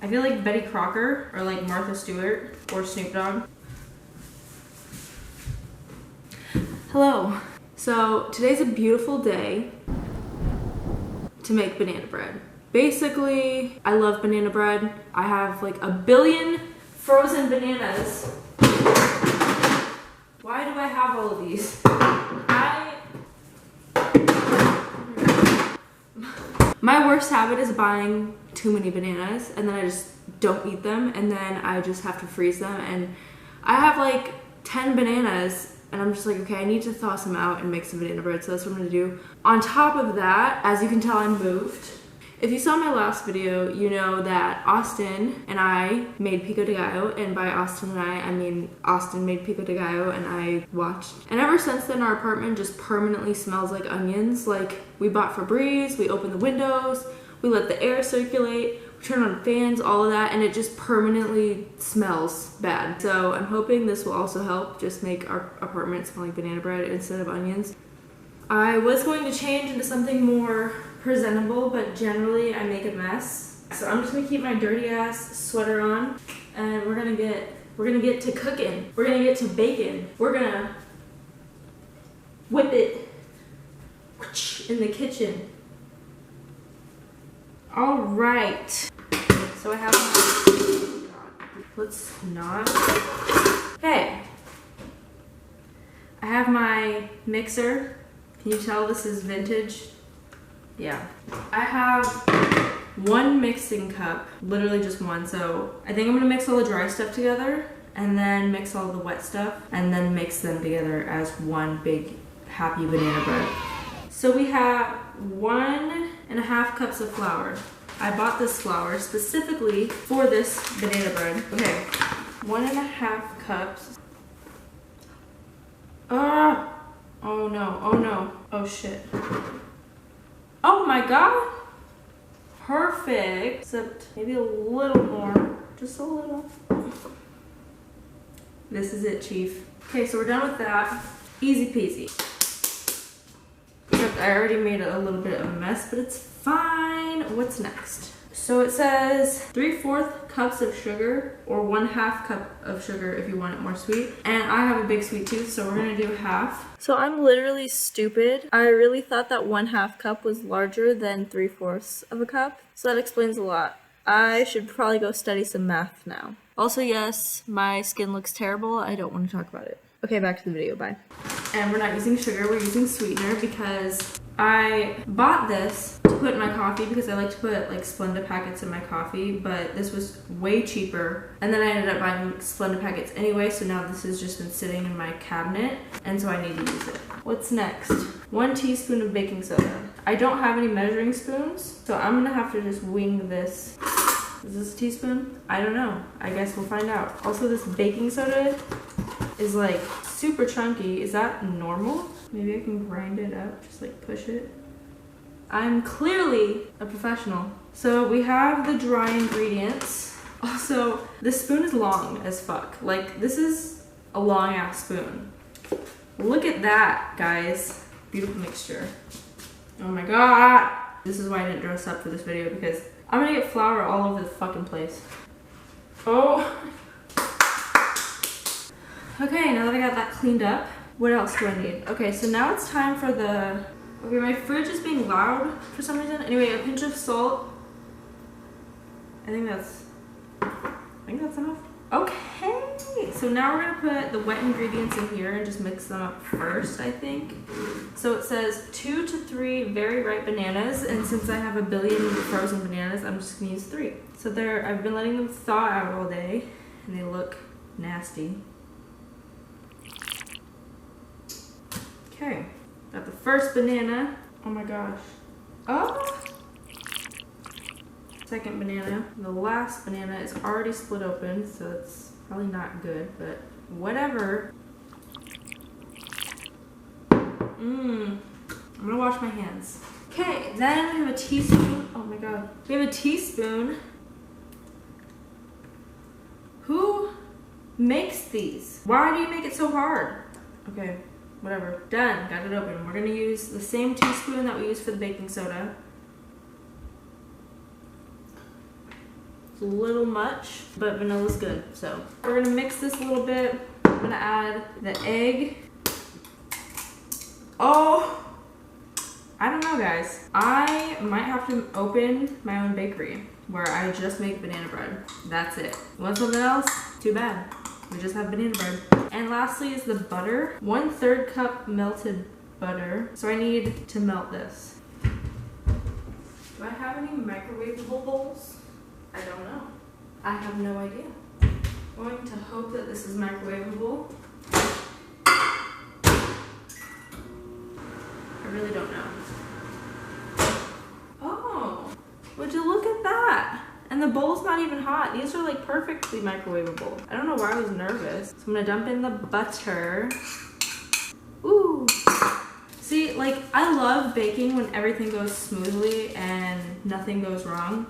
I feel like Betty Crocker or like Martha Stewart or Snoop Dogg. Hello. So today's a beautiful day to make banana bread. Basically, I love banana bread. I have like a billion frozen bananas. Why do I have all of these? My worst habit is buying too many bananas and then I just don't eat them and then I just have to freeze them, and I have like 10 bananas and I'm just like, okay, I need to thaw some out and make some banana bread, so that's what I'm gonna do. On top of that, as you can tell, I moved. If you saw my last video, you know that Austin and I made pico de gallo, and by Austin and I mean Austin made pico de gallo and I watched. And ever since then, our apartment just permanently smells like onions. Like, we bought Febreze, we open the windows, we let the air circulate, we turn on fans, all of that, and it just permanently smells bad. So I'm hoping this will also help just make our apartment smell like banana bread instead of onions. I was going to change into something more presentable, but generally I make a mess. So I'm just gonna keep my dirty ass sweater on and we're gonna get to cooking. We're gonna get to baking. We're gonna whip it in the kitchen. All right. So I have let's not. Okay. I have my mixer. Can you tell this is vintage? Yeah. I have one mixing cup, literally just one. So I think I'm gonna mix all the dry stuff together and then mix all the wet stuff and then mix them together as one big happy banana bread. So we have 1.5 cups of flour. I bought this flour specifically for this banana bread. Okay, 1.5 cups. Oh no, oh no, oh shit. Oh my god! Perfect! Except maybe a little more. Just a little. This is it, chief. Okay, so we're done with that. Easy peasy. Except I already made a little bit of a mess, but it's fine. What's next? So it says 3/4 cups of sugar, or 1/2 cup of sugar if you want it more sweet. And I have a big sweet tooth, so we're gonna do half. So I'm literally stupid. I really thought that 1/2 cup was larger than 3/4 of a cup. So that explains a lot. I should probably go study some math now. Also, yes, my skin looks terrible. I don't want to talk about it. Okay, back to the video, bye. And we're not using sugar, we're using sweetener because I bought this to put in my coffee because I like to put like Splenda packets in my coffee, but this was way cheaper. And then I ended up buying Splenda packets anyway, so now this has just been sitting in my cabinet, and so I need to use it. What's next? 1 teaspoon of baking soda. I don't have any measuring spoons, so I'm gonna have to just wing this. Is this a teaspoon? I don't know. I guess we'll find out. Also, this baking soda is like super chunky. Is that normal? Maybe I can grind it up, just like push it. I'm clearly a professional. So we have the dry ingredients. Also, this spoon is long as fuck. Like, this is a long ass spoon. Look at that, guys. Beautiful mixture. Oh my god. This is why I didn't dress up for this video, because I'm gonna get flour all over the fucking place. Oh. Okay, now that I got that cleaned up, what else do I need? Okay, so now it's time for the... Okay, my fridge is being loud for some reason. Anyway, a pinch of salt. I think that's enough. Okay, so now we're gonna put the wet ingredients in here and just mix them up first, I think. So it says 2 to 3 very ripe bananas, and since I have a billion frozen bananas, I'm just gonna use 3. So I've been letting them thaw out all day, and they look nasty. Okay, got the first banana. Oh my gosh. Oh! Second banana. The last banana is already split open, so it's probably not good, but whatever. I'm gonna wash my hands. Okay, then we have a teaspoon. Oh my god. We have a teaspoon. Who makes these? Why do you make it so hard? Okay. Whatever. Done. Got it open. We're going to use the same teaspoon that we used for the baking soda. It's a little much, but vanilla's good. So we're gonna mix this a little bit. I'm gonna add the egg. Oh, I don't know, guys. I might have to open my own bakery where I just make banana bread. That's it. Want something else? Too bad. We just have banana bread. And lastly is the butter. 1/3 cup melted butter. So I need to melt this. Do I have any microwavable bowls? I don't know. I have no idea. I'm going to hope that this is microwavable. I really don't know. Oh, would you look at that? And the bowl's not even hot. These are like perfectly microwavable. I don't know why I was nervous. So I'm gonna dump in the butter. Ooh. See, like, I love baking when everything goes smoothly and nothing goes wrong.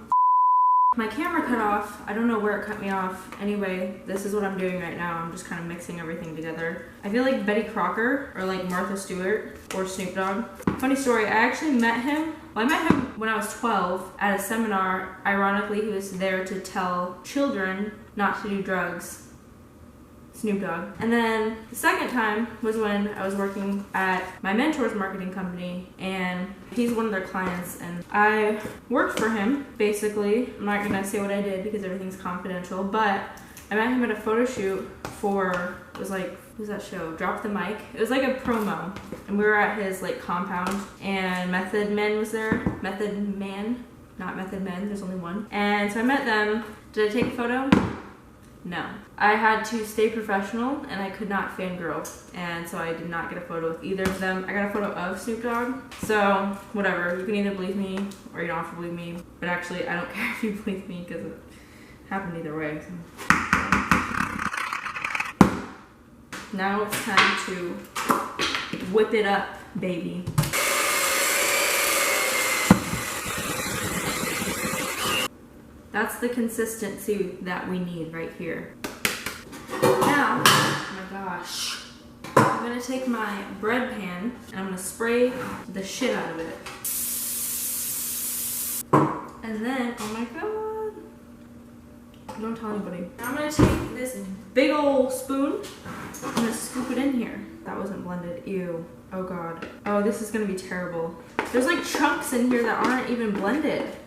My camera cut off. I don't know where it cut me off. Anyway, this is what I'm doing right now. I'm just kind of mixing everything together. I feel like Betty Crocker or like Martha Stewart or Snoop Dogg. Funny story, I actually met him. Well, I met him when I was 12 at a seminar. Ironically, he was there to tell children not to do drugs. Snoop Dogg. And then the second time was when I was working at my mentor's marketing company, and he's one of their clients, and I worked for him, basically. I'm not gonna say what I did because everything's confidential, but I met him at a photo shoot for, it was like, what was that show? Drop the Mic. It was like a promo, and we were at his like compound, and Method Man was there. Method Man, not Method Men, there's only one. And so I met them. Did I take a photo? No. I had to stay professional and I could not fangirl, and so I did not get a photo with either of them. I got a photo of Snoop Dogg, so whatever. You can either believe me or you don't have to believe me, but actually I don't care if you believe me because it happened either way. So. Now it's time to whip it up, baby. That's the consistency that we need right here. Now, oh my gosh, I'm gonna take my bread pan and I'm gonna spray the shit out of it. And then, oh my god, don't tell anybody. Now I'm gonna take this big old spoon, I'm gonna scoop it in here. That wasn't blended, ew, oh god. Oh, this is gonna be terrible. There's like chunks in here that aren't even blended.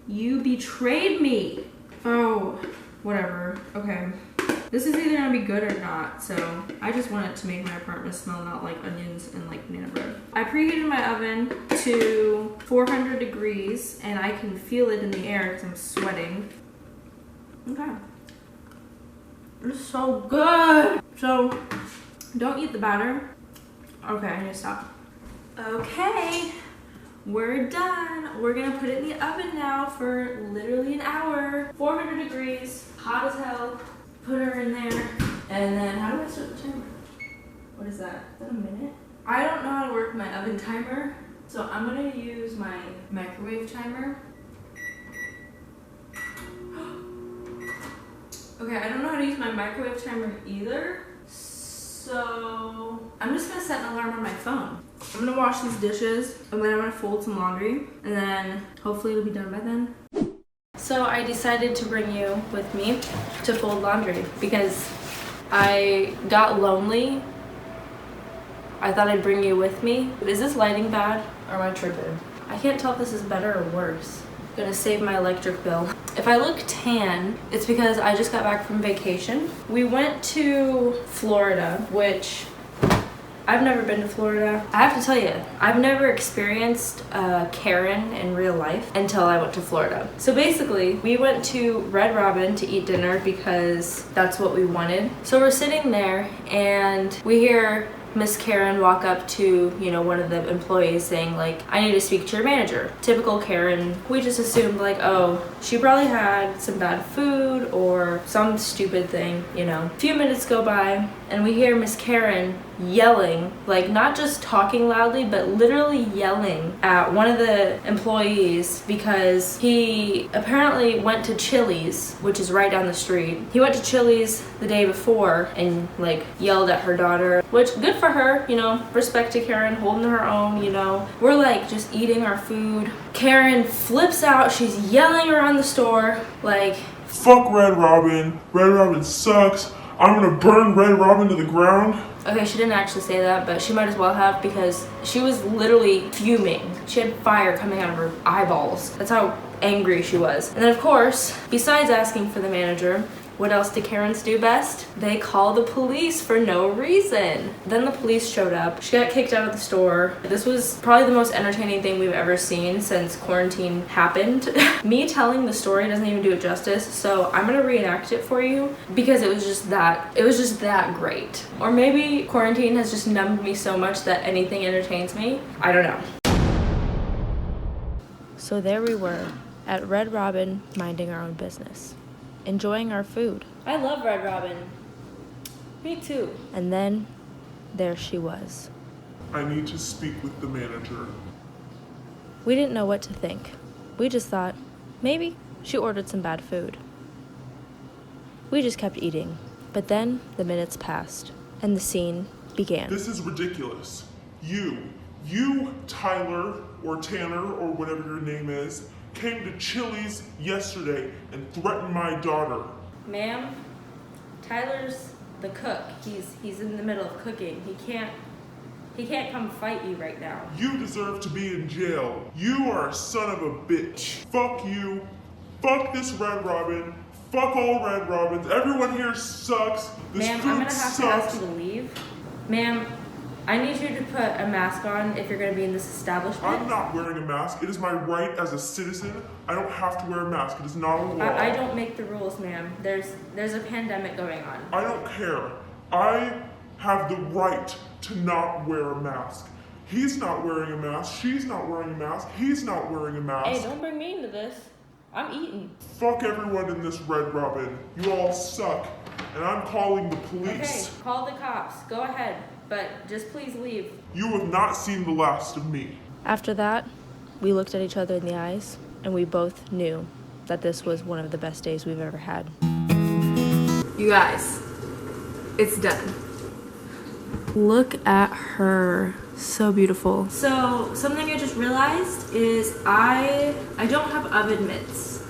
You betrayed me. Oh, whatever. Okay. This is either gonna be good or not, so I just want it to make my apartment smell not like onions and like banana bread. I preheated my oven to 400 degrees and I can feel it in the air because I'm sweating. Okay. It's so good. So, don't eat the batter. Okay, I need to stop. Okay. We're done. We're gonna put it in the oven now for literally an hour. 400 degrees, hot as hell. Put her in there. And then, how do I start the timer? What is that? Is that a minute? I don't know how to work my oven timer, so I'm gonna use my microwave timer. Okay, I don't know how to use my microwave timer either. So I'm just gonna set an alarm on my phone. I'm gonna wash these dishes and then I'm gonna fold some laundry and then hopefully it'll be done by then. So I decided to bring you with me to fold laundry because I got lonely. I thought I'd bring you with me. Is this lighting bad or am I tripping? I can't tell if this is better or worse. I'm gonna save my electric bill. If I look tan, it's because I just got back from vacation. We went to Florida, which I've never been to Florida. I have to tell you, I've never experienced Karen in real life until I went to Florida. So basically, we went to Red Robin to eat dinner because that's what we wanted. So we're sitting there and we hear Miss Karen walk up to, you know, one of the employees saying like, I need to speak to your manager. Typical Karen. We just assumed like, oh, she probably had some bad food or some stupid thing, you know. A few minutes go by and we hear Miss Karen yelling, like not just talking loudly, but literally yelling at one of the employees because he apparently went to Chili's, which is right down the street. He went to Chili's the day before and like yelled at her daughter, which good for her, you know, respect to Karen, holding her own, you know. We're like just eating our food. Karen flips out, she's yelling around the store like, fuck Red Robin. Red Robin sucks. I'm gonna burn Red Robin to the ground. Okay, she didn't actually say that, but she might as well have because she was literally fuming. She had fire coming out of her eyeballs. That's how angry she was. And then of course, besides asking for the manager, what else do Karens do best? They call the police for no reason. Then the police showed up. She got kicked out of the store. This was probably the most entertaining thing we've ever seen since quarantine happened. Me telling the story doesn't even do it justice, so I'm gonna reenact it for you because it was just that great. Or maybe quarantine has just numbed me so much that anything entertains me. I don't know. So there we were at Red Robin, minding our own business, enjoying our food. I love Red Robin. Me too. And then there she was. I need to speak with the manager. We didn't know what to think. We just thought, maybe she ordered some bad food. We just kept eating. But then the minutes passed and the scene began. This is ridiculous. You, Tyler or Tanner or whatever your name is, came to Chili's yesterday and threatened my daughter. Ma'am, Tyler's the cook. He's in the middle of cooking. He can't come fight you right now. You deserve to be in jail. You are a son of a bitch. Fuck you. Fuck this Red Robin. Fuck all Red Robins. Everyone here sucks. This Ma'am, food I'm gonna have sucks. to ask you to leave. Ma'am, I need you to put a mask on if you're gonna be in this establishment. I'm not wearing a mask. It is my right as a citizen. I don't have to wear a mask. It is not a law. I don't make the rules, ma'am. There's a pandemic going on. I don't care. I have the right to not wear a mask. He's not wearing a mask. She's not wearing a mask. He's not wearing a mask. Hey, don't bring me into this. I'm eating. Fuck everyone in this Red Robin. You all suck. And I'm calling the police. Okay, call the cops. Go ahead. But just please leave. You have not seen the last of me. After that, we looked at each other in the eyes, and we both knew that this was one of the best days we've ever had. You guys, it's done. Look at her. So beautiful. So something I just realized is I don't have oven mitts.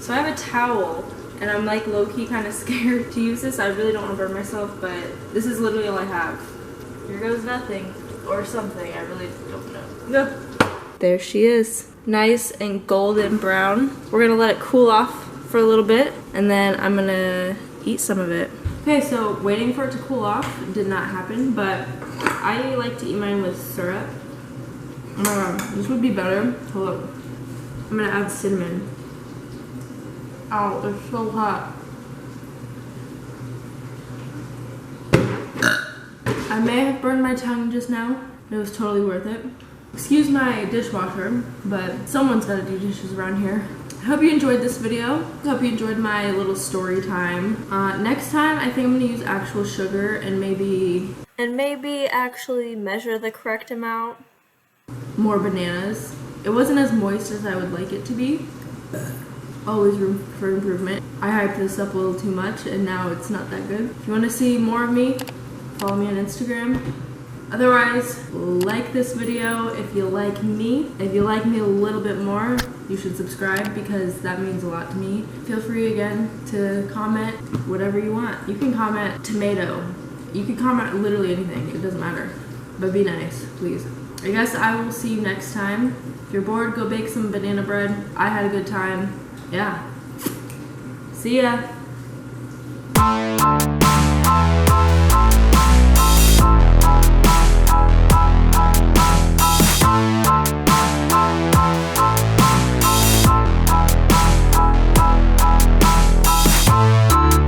So I have a towel, and I'm like low-key kind of scared to use this. I really don't want to burn myself, but this is literally all I have. Here goes nothing. Or something, I really don't know. No. There she is. Nice and golden brown. We're gonna let it cool off for a little bit, and then I'm gonna eat some of it. Okay, so waiting for it to cool off did not happen, but I like to eat mine with syrup. This would be better. Hold up. I'm gonna add cinnamon. Ow, it's so hot. I may have burned my tongue just now. It was totally worth it. Excuse my dishwasher, but someone's gotta do dishes around here. I hope you enjoyed this video. I hope you enjoyed my little story time. Next time, I think I'm gonna use actual sugar and maybe actually measure the correct amount. More bananas. It wasn't as moist as I would like it to be. Always room for improvement. I hyped this up a little too much and now it's not that good. If you want to see more of me, follow me on Instagram. Otherwise, like this video if you like me. If you like me a little bit more, you should subscribe because that means a lot to me. Feel free again to comment whatever you want. You can comment tomato. You can comment literally anything. It doesn't matter. But be nice, please. I guess I will see you next time. If you're bored, go bake some banana bread. I had a good time. Yeah. See ya.